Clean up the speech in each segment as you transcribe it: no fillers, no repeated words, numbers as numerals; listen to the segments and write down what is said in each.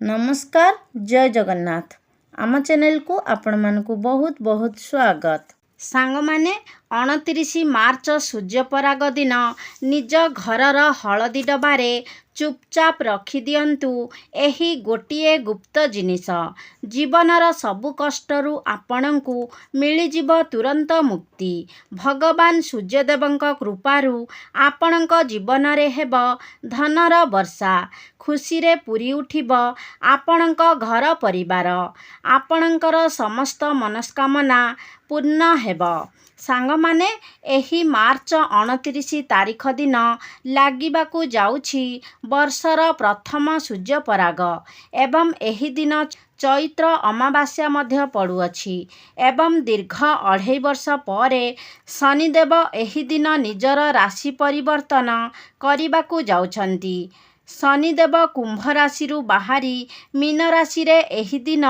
नमस्कार जय जगन्नाथ आम चैनल को आपण मानकु बहुत बहुत स्वागत। सांग माने 29 मार्च सूर्यपराग दिन निज घरर हलदी डबारे चुपचाप रखी दियंतु एही गोटिए गुप्त जिनिस जीवनर सबु कष्टरू आपणंकु मिलिजिब तुरंत मुक्ति। भगवान सूर्यदेवंक कृपारू आपणंक जीवन रे हेब धनर वर्षा, खुशी रे पूरी उठिब आपणंक घर परिवार, आपणंकर समस्त मनस्कामना पूर्ण हेब। सांग माने एही मार्च 29 तारिख दिन लागिबाकु जाउछि वर्षर प्रथम सूर्यपराग एवं एही दिन चैत्र अमावास्या मध्य पड़ुअछि एवं दीर्घ 2.5 वर्ष परे शनिदेव एही दिन निजर राशि परिवर्तन करिबाकु जाउछन्ति। शनिदेव कुंभ राशि बाहरी मीन राशि रे एही दिन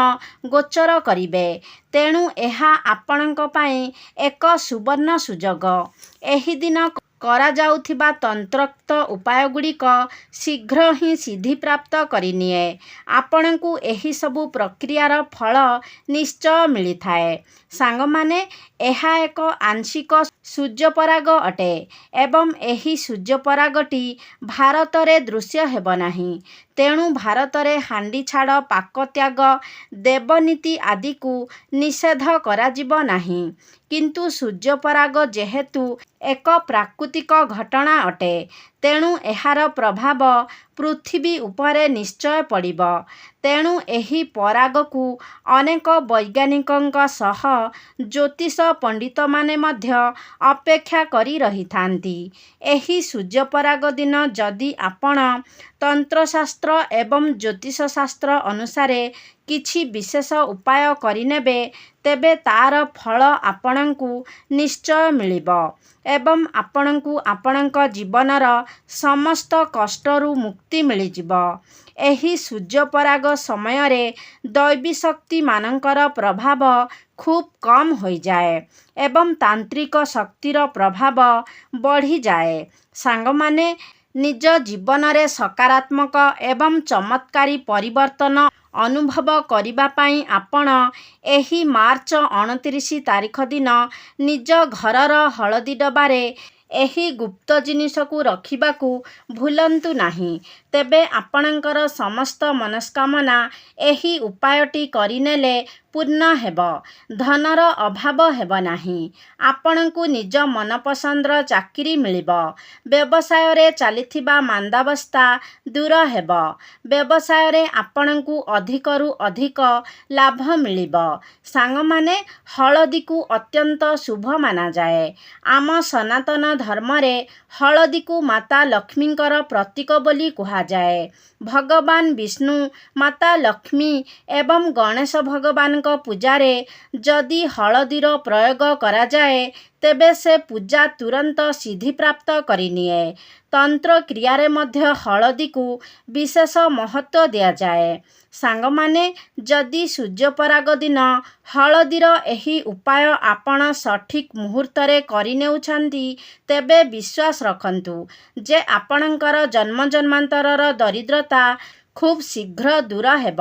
गोचर करिबे, तेणु एहा आपणंक पई एक सुवर्ण सुजोग। एही दिन करा जाउथिबा तंत्रोक्त उपाय गुड़िक शीघ्र ही सिद्धि प्राप्त करिनिए। आपणंकु एही सबु प्रक्रियार फल निश्चय मिली थाए। सांग माने एहा एक आंशिक सूर्यपराग अटे एवं एही सूर्यपरागटी भारत रे दृश्य हेब नाही, तेणु भारत रे हांडी छाड़ पाक त्याग देवनीति आदि को निषेध करा जिब नाही, किंतु सूर्यपराग जेहेतु एक प्राकृतिक घटना अटे तेणु एहार प्रभाव पृथ्वी उपरे निश्चय पड़िब। तेणु एही पराग को अनेक वैज्ञानिकंक सह ज्योतिष पंडित माने मध्य अपेक्षा करी रही थांती। एही सूर्यपराग दिन जदि आपण तंत्रशास्त्र एवं ज्योतिष शास्त्र अनुसारे किछि विशेष उपाय करिनेबे तेबे तार फल आपणंकु निश्चय मिलिब एवं आपणंकु आपणंक जीवनर समस्त कष्टरू मुक्ति मिलिजिब। एही सूर्यपराग समय रे दैवी शक्ति मानकर प्रभाव खूब कम हो जाए एवं तांत्रिक शक्तिर प्रभाव बढ़ी जाए। सांग माने निज जीवन रे सकारात्मक एवं चमत्कारी परिवर्तन अनुभव करिबा पाई आपण एही मार्च 29 तारिख दिन निज घरर हलदी डबारे एही गुप्त जिनिस को रखिबाकू भूलंतु नाही। तेबे आपणंकर समस्त मनस्कामना एही उपायटी करिनेले पूर्ण हेब, धनर अभाव हेब नाही, आपणंकु निज मनपसंदर चाकरी मिलिब, व्यवसाय रे चलिथिबा मांदावस्था दूर हेब, व्यवसाय रे आपणंकु अधिकरू अधिक लाभ मिलिब। सांग माने हलदी को अत्यंत शुभ माना जाए। आम सनातन धर्म रे हलदी को माता लक्ष्मींकर प्रतीक बोली कहा जाए। भगवान विष्णु, माता लक्ष्मी एवं गणेश भगवान को पूजा रे जदि हलदीर प्रयोग करा जाए तेबे से पूजा तुरंत सिद्धि प्राप्त करिनिए। तंत्र क्रिया रे मध्य हलदी को विशेष महत्व दिया जाए। सांग माने जदि सूर्यपराग दिन हलदीर एही उपाय आपण सठिक मुहूर्त रे करिनेउछंती तेबे विश्वास रखंतु जे आपणंकर जन्म जन्मांतरर दरिद्रता खूब शीघ्र दूर हेब।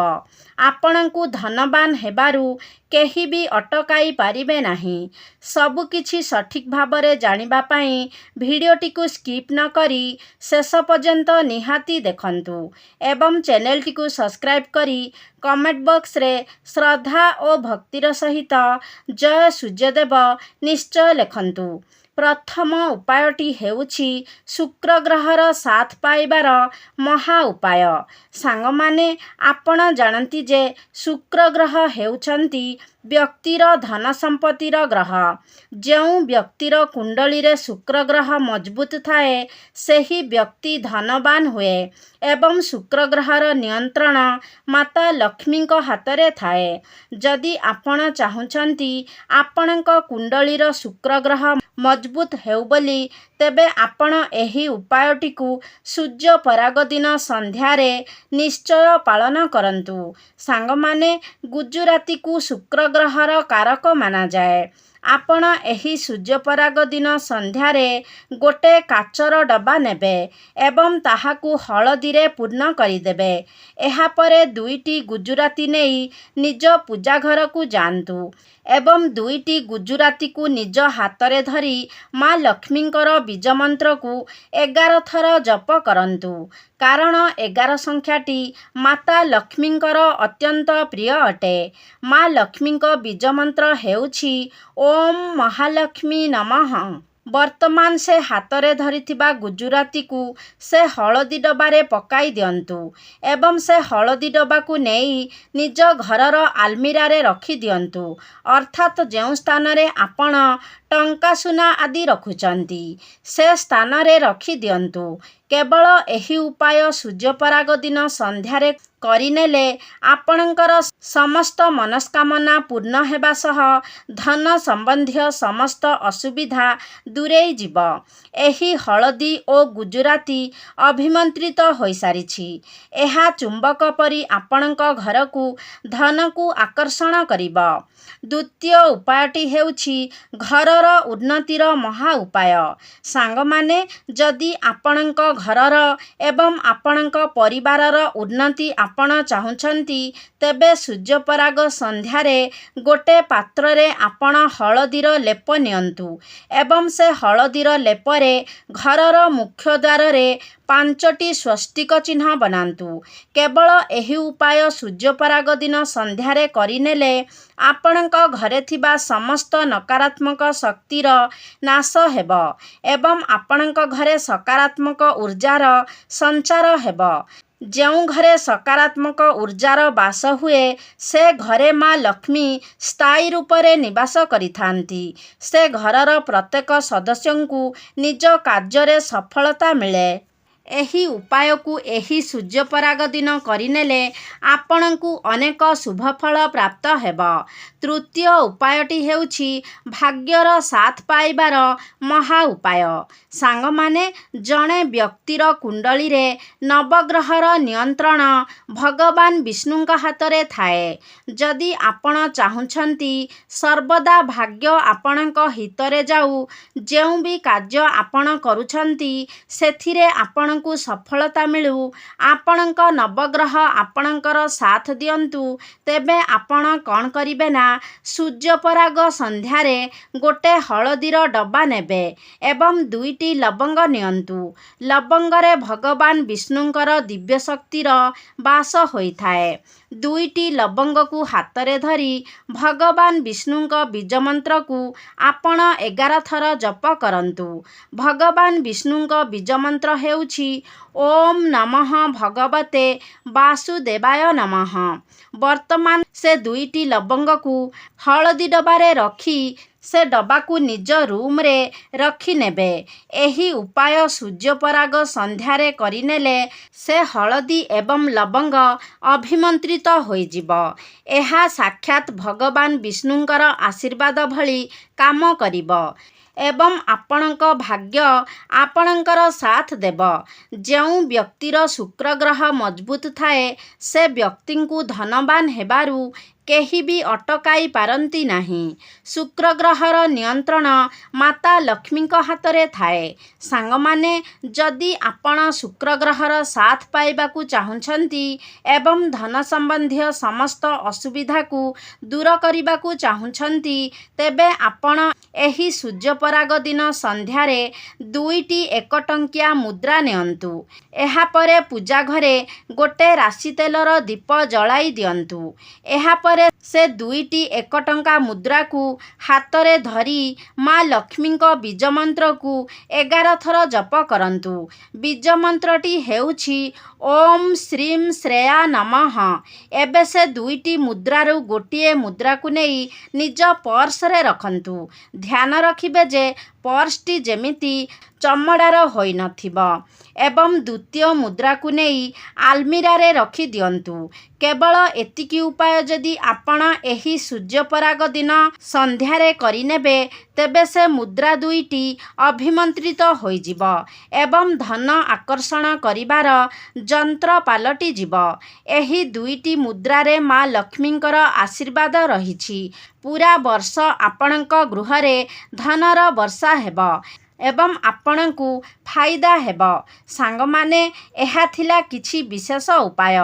आपणंकु धनवान हेबारू केही भी अटकाई पारिबे नाही। सबु किछि सठिक भाबरे जानिबा पाई भिडियोटी को स्किप न करी शेष पर्यंत निहाती देखंतु एवं चैनल टी को सब्सक्राइब करी कमेंट बॉक्स रे श्रद्धा और भक्तिर सहित जय सूर्यदेव निश्चय लिखंतु। प्रथम उपायटी हेउछि शुक्र ग्रहर साथ पाइबार महा उपाय। सांग माने आपण जानती जे शुक्र ग्रह हेउछंती व्यक्तिर धन संपत्तिर ग्रह। जेउ व्यक्तिर कुंडली रे शुक्र ग्रह मजबूत थाए सेही व्यक्ति धनवान हुए एवं शुक्र ग्रहर नियंत्रण माता लक्ष्मी को हातरे थाए। जदि आपण चाहुछंती आपणक कुंडलीर शुक्र ग्रह मजबूत हेउ बोली तेबे आपण एही उपायटी को सूर्य पराग दिन संध्यारे निश्चय पालन करंतु। सांग माने गुजराती को शुक्र ग्रहर कारक माना जाए। ଆପଣ ଏହି ସୂର୍ଯ୍ୟପରାଗ ଦିନ ସନ୍ଧ୍ୟାରେ ଗୋଟେ କାଚର ଡବା ନେବେ ଏବଂ ତାହାକୁ ହଳଦୀରେ ପୂର୍ଣ୍ଣ କରିଦେବେ। ଏହାପରେ 2ଟି ଗୁଜୁରାତି ନେଇ ନିଜ ପୂଜା ଘରକୁ ଯାଆନ୍ତୁ ଏବଂ 2ଟି ଗୁଜୁରାତିକୁ ନିଜ ହାତରେ ଧରି ମା ଲକ୍ଷ୍ମୀଙ୍କର ବୀଜମନ୍ତ୍ରକୁ 11 ଥର ଜପ କରନ୍ତୁ। କାରଣ 11 ସଂଖ୍ୟାଟି ମାତା ଲକ୍ଷ୍ମୀଙ୍କର ଅତ୍ୟନ୍ତ ପ୍ରିୟ ଅଟେ। ମା ଲକ୍ଷ୍ମୀଙ୍କ ବୀଜମନ୍ତ୍ର ହେଉଛି ଓମ୍ ମହାଲକ୍ଷ୍ମୀ ନମଃ। ବର୍ତ୍ତମାନ ସେ ହାତରେ ଧରିଥିବା ଗୁଜୁରାତିକୁ ସେ ହଳଦୀ ଡବାରେ ପକାଇ ଦିଅନ୍ତୁ ଏବଂ ସେ ହଳଦୀ ଡବାକୁ ନେଇ ନିଜ ଘରର ଆଲମିରାରେ ରଖିଦିଅନ୍ତୁ। ଅର୍ଥାତ୍ ଯେଉଁ ସ୍ଥାନରେ ଆପଣ ଟଙ୍କା ସୁନା ଆଦି ରଖୁଛନ୍ତି ସେ ସ୍ଥାନରେ ରଖିଦିଅନ୍ତୁ। କେବଳ ଏହି ଉପାୟ ସୂର୍ଯ୍ୟପରାଗ ଦିନ ସନ୍ଧ୍ୟାରେ କରିନେଲେ ଆପଣଙ୍କର ସମସ୍ତ ମନସ୍କାମନା ପୂର୍ଣ୍ଣ ହେବା ସହ ଧନ ସମ୍ବନ୍ଧୀୟ ସମସ୍ତ ଅସୁବିଧା ଦୂରେଇ ଯିବ। ଏହି ହଳଦୀ ଓ ଗୁଜୁରାତି ଅଭିମନ୍ତ୍ରିତ ହୋଇସାରିଛି। ଏହା ଚୁମ୍ବକ ପରି ଆପଣଙ୍କ ଘରକୁ ଧନକୁ ଆକର୍ଷଣ କରିବ। ଦ୍ୱିତୀୟ ଉପାୟଟି ହେଉଛି ଘରର ଉନ୍ନତିର ମହା ଉପାୟ। ସାଙ୍ଗମାନେ, ଯଦି ଆପଣଙ୍କ ଘରର ଏବଂ ଆପଣଙ୍କ ପରିବାରର ଉନ୍ନତି ଆପଣ ଚାହୁଁଛନ୍ତି, ତେବେ ସୂର୍ଯ୍ୟପରାଗ ସନ୍ଧ୍ୟାରେ ଗୋଟେ ପାତ୍ରରେ ଆପଣ ହଳଦୀର ଲେପ ନିଅନ୍ତୁ ଏବଂ ସେ ହଳଦୀର ଲେପରେ ଘରର ମୁଖ୍ୟ ଦ୍ୱାରରେ 5ଟି ସ୍ୱସ୍ତିକ ଚିହ୍ନ ବନାନ୍ତୁ। କେବଳ ଏହି ଉପାୟ ସୂର୍ଯ୍ୟପରାଗ ଦିନ ସନ୍ଧ୍ୟାରେ କରିନେଲେ ଆପଣଙ୍କ ଘରେ ଥିବା ସମସ୍ତ ନକାରାତ୍ମକ ଶକ୍ତିର ନାଶ ହେବ ଏବଂ ଆପଣଙ୍କ ଘରେ ସକାରାତ୍ମକ ଉର୍ଜାର ସଞ୍ଚାର ହେବ। ଯେଉଁ ଘରେ ସକାରାତ୍ମକ ଉର୍ଜାର ବାସ ହୁଏ ସେ ଘରେ ମା ଲକ୍ଷ୍ମୀ ସ୍ଥାୟୀ ରୂପରେ ନିବାସ କରିଥାନ୍ତି। ସେ ଘରର ପ୍ରତ୍ୟେକ ସଦସ୍ୟଙ୍କୁ ନିଜ କାର୍ଯ୍ୟରେ ସଫଳତା ମିଳେ। ଏହି ଉପାୟକୁ ଏହି ସୂର୍ଯ୍ୟପରାଗ ଦିନ କରିନେଲେ ଆପଣଙ୍କୁ ଅନେକ ଶୁଭଫଳ ପ୍ରାପ୍ତ ହେବ। ତୃତୀୟ ଉପାୟଟି ହେଉଛି ଭାଗ୍ୟର ସାଥ ପାଇବାର ମହା ଉପାୟ। ସାଙ୍ଗମାନେ, ଜଣେ ବ୍ୟକ୍ତିର କୁଣ୍ଡଳୀରେ ନବଗ୍ରହର ନିୟନ୍ତ୍ରଣ ଭଗବାନ ବିଷ୍ଣୁଙ୍କ ହାତରେ ଥାଏ। ଯଦି ଆପଣ ଚାହୁଁଛନ୍ତି ସର୍ବଦା ଭାଗ୍ୟ ଆପଣଙ୍କ ହିତରେ ଯାଉ, ଯେଉଁ ବି କାର୍ଯ୍ୟ ଆପଣ କରୁଛନ୍ତି ସେଥିରେ ଆପଣଙ୍କୁ ସଫଳତା ମିଳୁ, ଆପଣଙ୍କ ନବଗ୍ରହ ଆପଣଙ୍କର ସାଥ ଦିଅନ୍ତୁ, ତେବେ ଆପଣ କ'ଣ କରିବେ ନା ସୂର୍ଯ୍ୟପରାଗ ସନ୍ଧ୍ୟାରେ ଗୋଟେ ହଳଦୀର ଡବା ନେବେ ଏବଂ 2ଟି ଲବଙ୍ଗ ନିଅନ୍ତୁ। ଲବଙ୍ଗରେ ଭଗବାନ ବିଷ୍ଣୁଙ୍କର ଦିବ୍ୟ ଶକ୍ତିର ବାସ ହୋଇଥାଏ। 2ଟି ଲବଙ୍ଗକୁ ହାତରେ ଧରି ଭଗବାନ ବିଷ୍ଣୁଙ୍କ ବୀଜମନ୍ତ୍ରକୁ ଆପଣ 11 ଥର ଜପ କରନ୍ତୁ। ଭଗବାନ ବିଷ୍ଣୁଙ୍କ ବୀଜମନ୍ତ୍ର ହେଉଛି ଓମ୍ ନମଃ ଭଗବତେ ବାସୁଦେବାୟ ନମଃ। ବର୍ତ୍ତମାନ ସେ 2ଟି ଲବଙ୍ଗକୁ ହଳଦୀ ଡବାରେ ରଖି ସେ ଡବାକୁ ନିଜ ରୁମ୍ରେ ରଖିନେବେ। ଏହି ଉପାୟ ସୂର୍ଯ୍ୟପରାଗ ସନ୍ଧ୍ୟାରେ କରିନେଲେ ସେ ହଳଦୀ ଏବଂ ଲବଙ୍ଗ ଅଭିମନ୍ତ୍ରିତ ହୋଇଯିବ। ଏହା ସାକ୍ଷାତ୍ ଭଗବାନ ବିଷ୍ଣୁଙ୍କର ଆଶୀର୍ବାଦ ଭଳି କାମ କରିବ ଏବଂ ଆପଣଙ୍କ ଭାଗ୍ୟ ଆପଣଙ୍କର ସାଥ ଦେବ। ଯେଉଁ ବ୍ୟକ୍ତିର ଶୁକ୍ର ଗ୍ରହ ମଜବୁତ ଥାଏ ସେ ବ୍ୟକ୍ତିଙ୍କୁ ଧନବାନ ହେବାରୁ କେହି ବି ଅଟକାଇ ପାରନ୍ତି ନାହିଁ। ଶୁକ୍ର ଗ୍ରହର ନିୟନ୍ତ୍ରଣ ମାତା ଲକ୍ଷ୍ମୀଙ୍କ ହାତରେ ଥାଏ। ସାଙ୍ଗମାନେ, ଯଦି ଆପଣ ଶୁକ୍ର ଗ୍ରହର ସାଥ ପାଇବାକୁ ଚାହୁଁଛନ୍ତି ଏବଂ ଧନ ସମ୍ବନ୍ଧୀୟ ସମସ୍ତ ଅସୁବିଧାକୁ ଦୂର କରିବାକୁ ଚାହୁଁଛନ୍ତି, ତେବେ ଆପଣ ଏହି ସୂର୍ଯ୍ୟପରାଗ ଦିନ ସନ୍ଧ୍ୟାରେ 2ଟି 1 ଟଙ୍କିଆ ମୁଦ୍ରା ନିଅନ୍ତୁ। ଏହାପରେ ପୂଜା ଘରେ ଗୋଟେ ରାଶି ତେଲର ଦୀପ ଜଳାଇ ଦିଅନ୍ତୁ। ଏହାପରେ ସେ 2ଟି 1 ଟଙ୍କା ମୁଦ୍ରାକୁ ହାତରେ ଧରି ମା ଲକ୍ଷ୍ମୀଙ୍କ ବୀଜମନ୍ତ୍ରକୁ 11 ଥର ଜପ କରନ୍ତୁ। ବୀଜମନ୍ତ୍ରଟି ହେଉଛି ଓମ୍ ଶ୍ରୀଂ ଶ୍ରେୟା ନମଃ। ଏବେ ସେ 2ଟି ମୁଦ୍ରାରୁ ଗୋଟିଏ ମୁଦ୍ରାକୁ ନେଇ ନିଜ ପର୍ସରେ ରଖନ୍ତୁ। ଧ୍ୟାନ ରଖିବେ ଯେ ପର୍ସଟି ଯେମିତି ଚମଡ଼ାର ହୋଇନଥିବ ଏବଂ ଦ୍ୱିତୀୟ ମୁଦ୍ରାକୁ ନେଇ ଆଲମିରାରେ ରଖିଦିଅନ୍ତୁ। କେବଳ ଏତିକି ଉପାୟ ଯଦି ଆପଣ ଏହି ସୂର୍ଯ୍ୟପରାଗ ଦିନ ସନ୍ଧ୍ୟାରେ କରିନେବେ, ତେବେ ସେ ମୁଦ୍ରା ଦୁଇଟି ଅଭିମନ୍ତ୍ରିତ ହୋଇଯିବ ଏବଂ ଧନ ଆକର୍ଷଣ କରିବାର ଯନ୍ତ୍ର ପାଲଟିଯିବ। ଏହି ଦୁଇଟି ମୁଦ୍ରାରେ ମା ଲକ୍ଷ୍ମୀଙ୍କର ଆଶୀର୍ବାଦ ରହିଛି। ପୂରା ବର୍ଷ ଆପଣଙ୍କ ଗୃହରେ ଧନର ବର୍ଷା ହେବ ଏବଂ ଆପଣଙ୍କୁ ଫାଇଦା ହେବ। ସାଙ୍ଗମାନେ, ଏହା ଥିଲା କିଛି ବିଶେଷ ଉପାୟ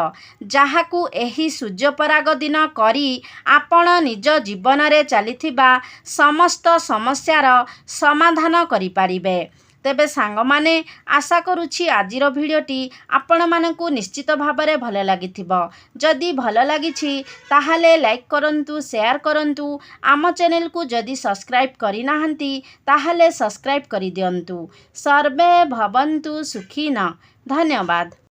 ଯାହାକୁ ଏହି ସୂର୍ଯ୍ୟପରାଗ ଦିନ କରି ଆପଣ ନିଜ ଜୀବନରେ ଚାଲିଥିବା ସମସ୍ତ ସମସ୍ୟାର ସମାଧାନ କରିପାରିବେ। ତେବେ ସାଙ୍ଗମାନେ, ଆଶା କରୁଛି ଆଜିର ଭିଡ଼ିଓଟି ଆପଣମାନଙ୍କୁ ନିଶ୍ଚିତ ଭାବରେ ଭଲ ଲାଗିଥିବ। ଯଦି ଭଲ ଲାଗିଛି ତାହେଲେ ଲାଇକ୍ କରନ୍ତୁ, ସେୟାର କରନ୍ତୁ। ଆମ ଚ୍ୟାନେଲକୁ ଯଦି ସବସ୍କ୍ରାଇବ୍ କରିନାହାନ୍ତି ତାହେଲେ ସବସ୍କ୍ରାଇବ୍ କରିଦିଅନ୍ତୁ। ସର୍ବେ ଭବନ୍ତୁ ସୁଖୀନ। ଧନ୍ୟବାଦ।